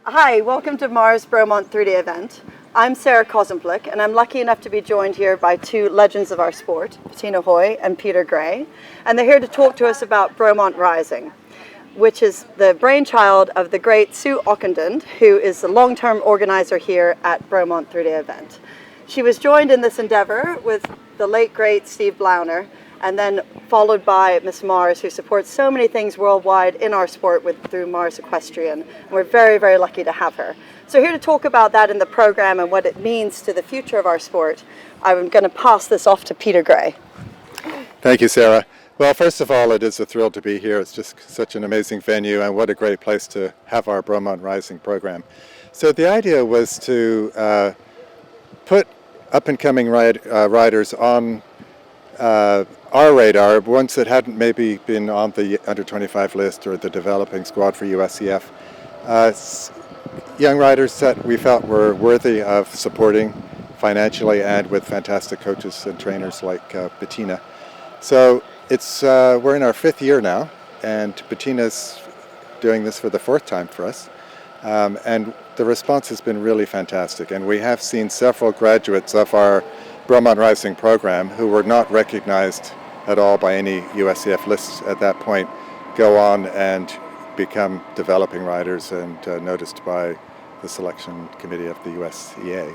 Hi, welcome to Mars Bromont 3-day event. I'm Sarah Kozenplik, and I'm lucky enough to be joined here by two legends of our sport, Bettina Hoy and Peter Gray, and they're here to talk to us about Bromont Rising, which is the brainchild of the great Sue Ockenden, who is the long-term organizer here at Bromont 3-day event. She was joined in this endeavor with the late great Steve Blauner, and then followed by Miss Mars, who supports so many things worldwide in our sport through Mars Equestrian. And we're very, very lucky to have her. So here to talk about that in the program and what it means to the future of our sport, I'm going to pass this off to Peter Gray. Thank you, Sarah. Well, first of all, it is a thrill to be here. It's just such an amazing venue, and what a great place to have our Bromont Rising program. So the idea was to put up-and-coming riders on our radar, ones that hadn't maybe been on the under-25 list or the developing squad for USCF. Young riders that we felt were worthy of supporting financially and with fantastic coaches and trainers like Bettina. So we're in our 5th year now, and Bettina's doing this for the 4th time for us. And the response has been really fantastic, and we have seen several graduates of our Bromont Rising program who were not recognized at all by any USCF lists at that point go on and become developing riders and noticed by the selection committee of the USEA.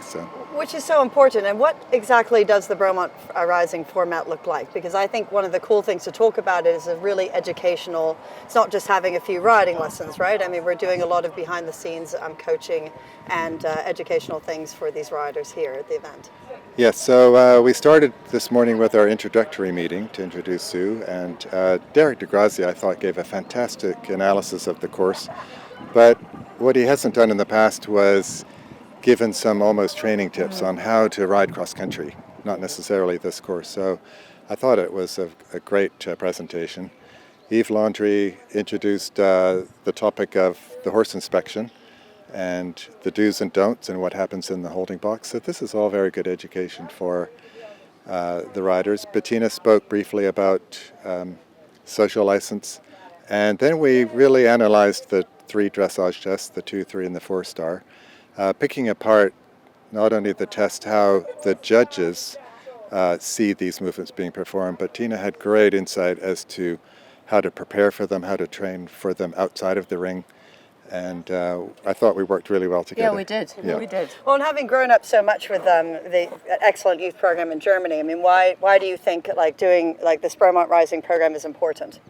Which is so important. And what exactly does the Bromont Rising format look like? Because I think one of the cool things to talk about is a really educational, it's not just having a few riding lessons, right? I mean, we're doing a lot of behind the scenes coaching and educational things for these riders here at the event. Yes, so we started this morning with our introductory meeting to introduce Sue, and Derek DeGrazia, I thought, gave a fantastic analysis of the course. But what he hasn't done in the past was given some almost training tips on how to ride cross-country, not necessarily this course. So I thought it was a great presentation. Yves Landry introduced the topic of the horse inspection and the do's and don'ts and what happens in the holding box. So this is all very good education for the riders. Bettina spoke briefly about social license, and then we really analyzed the 3 dressage tests, the 2, 3, and the 4-star, picking apart not only the test, how the judges see these movements being performed, but Tina had great insight as to how to prepare for them, how to train for them outside of the ring. And I thought we worked really well together. Yeah, we did. Yeah. We did. Well, and having grown up so much with the excellent youth program in Germany, I mean, why do you think doing this Bromont Rising program is important?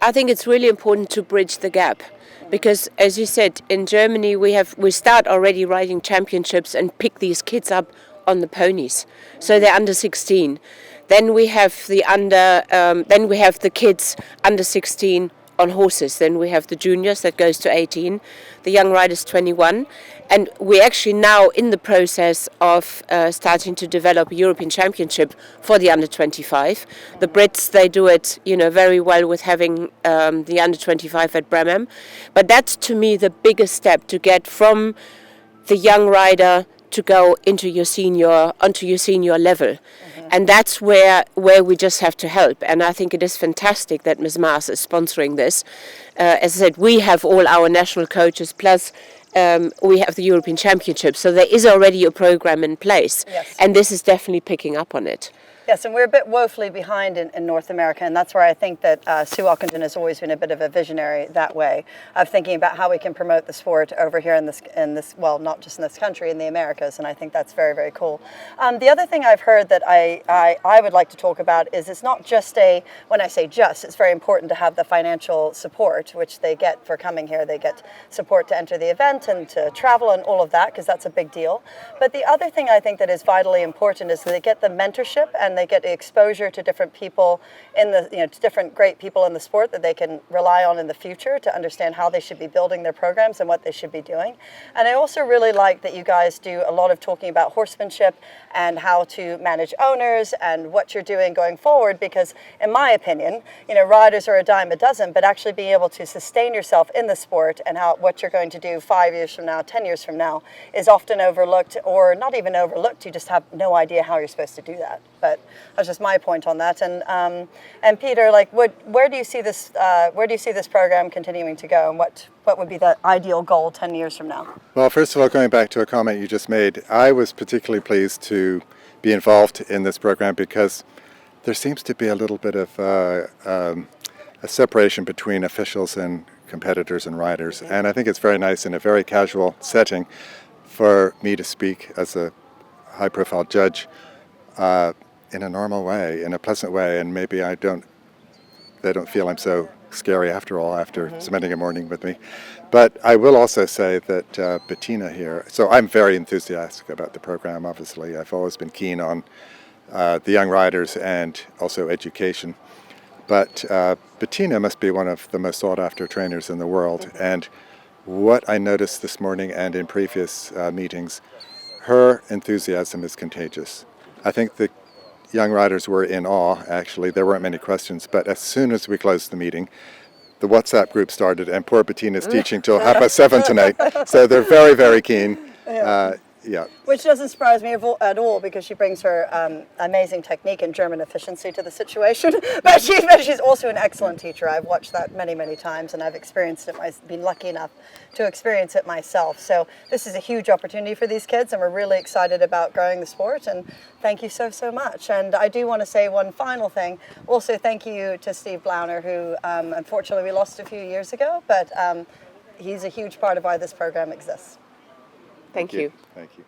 I think it's really important to bridge the gap, because, as you said, in Germany we start already riding championships and pick these kids up on the ponies, so they're under 16. Then we have the kids under 16 on horses. Then we have the juniors that goes to 18, the young riders 21, and we're actually now in the process of starting to develop a European Championship for the under 25. The Brits, they do it, very well with having the under 25 at Bromont, but that's to me the biggest step to get from the young rider to go onto your senior level. And that's where we just have to help. And I think it is fantastic that Ms. Mars is sponsoring this. As I said, we have all our national coaches, plus we have the European Championship. So there is already a program in place. Yes. And this is definitely picking up on it. Yes, and we're a bit woefully behind in North America, and that's where I think that Sue Ockenden has always been a bit of a visionary that way, of thinking about how we can promote the sport over here in this well, not just in this country, in the Americas, and I think that's very, very cool. The other thing I've heard that I would like to talk about is it's not just when I say just, it's very important to have the financial support, which they get for coming here. They get support to enter the event and to travel and all of that, because that's a big deal. But the other thing I think that is vitally important is that they get the mentorship and they get the exposure to different people to different great people in the sport that they can rely on in the future to understand how they should be building their programs and what they should be doing. And I also really like that you guys do a lot of talking about horsemanship and how to manage owners and what you're doing going forward, because in my opinion, riders are a dime a dozen, but actually being able to sustain yourself in the sport and what you're going to do 5 years from now, 10 years from now is often overlooked, or not even overlooked. You just have no idea how you're supposed to do that. But That's just my point on that. And Peter, like, where do you see this program continuing to go, and what would be the ideal goal 10 years from now? Well, first of all, going back to a comment you just made, I was particularly pleased to be involved in this program because there seems to be a little bit of a separation between officials and competitors and riders, and I think it's very nice in a very casual setting for me to speak as a high-profile judge in a normal way, in a pleasant way, and maybe they don't feel I'm so scary after all after spending a morning with me. But I will also say that Bettina here, so I'm very enthusiastic about the program, obviously. I've always been keen on the young riders and also education. But Bettina must be one of the most sought-after trainers in the world. And what I noticed this morning and in previous meetings, her enthusiasm is contagious. I think the young riders were in awe, actually. There weren't many questions. But as soon as we closed the meeting, the WhatsApp group started, and poor Bettina's teaching till 7:30 tonight. So they're very, very keen. Yeah. Which doesn't surprise me at all, because she brings her amazing technique and German efficiency to the situation. but she's also an excellent teacher. I've watched that many, many times, and I've experienced it. I've been lucky enough to experience it myself. So this is a huge opportunity for these kids, and we're really excited about growing the sport. And thank you so, so much. And I do want to say one final thing. Also, thank you to Steve Blauner, who unfortunately we lost a few years ago, but he's a huge part of why this program exists. Thank you. Thank you.